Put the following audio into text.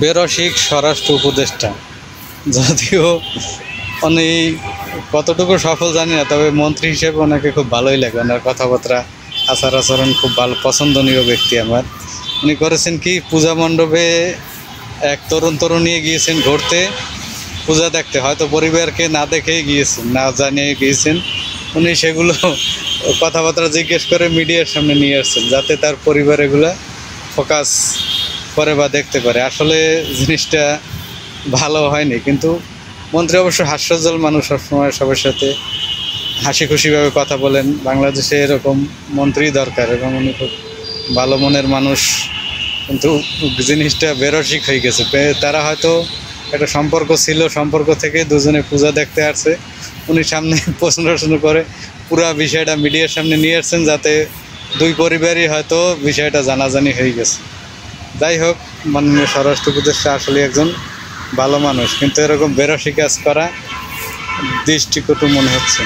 বেরসিক স্বরাষ্ট্র উপদেষ্টা, যদিও উনি কতটুকু সফল জানি না, তবে মন্ত্রী হিসেবে ওনাকে খুব ভালোই লাগে। ওনার কথাবার্তা, আচার আচরণ খুব ভালো, পছন্দনীয় ব্যক্তি আমার। উনি করেছেন কি, পূজা মণ্ডপে এক তরুণী গিয়েছেন ঘুরতে, পূজা দেখতে, হয়তো পরিবারকে না দেখেই গিয়েছেন, না জানিয়ে গিয়েছেন। উনি সেগুলো কথাবার্তা জিজ্ঞেস করে মিডিয়ার সামনে নিয়ে আসছেন, যাতে তার পরিবার এগুলা ফোকাস করে বা দেখতে পারে। আসলে জিনিসটা ভালো হয়নি, কিন্তু মন্ত্রী অবশ্য হাস্যোজ্জ্বল মানুষ, সবসময় সবার সাথে হাসি খুশিভাবে কথা বলেন। বাংলাদেশে এরকম মন্ত্রী দরকার, এবং উনি খুব ভালো মনের মানুষ। কিন্তু জিনিসটা বেরসিক হয়ে গেছে। তারা হয়তো একটা সম্পর্ক ছিল, সম্পর্ক থেকে দুজনে পূজা দেখতে আসছে, উনি সামনে প্রশ্ন করে পুরা বিষয়টা মিডিয়ার সামনে নিয়ে আসছেন, যাতে দুই পরিবারই হয়তো বিষয়টা জানাজানি হয়ে গেছে। যাই হোক, মাননীয় স্বরাষ্ট্র উপদেষ্টা আসলে একজন ভালো মানুষ, কিন্তু এরকম বেরসিক কাজ করা দৃষ্টিকটু মনে হচ্ছে।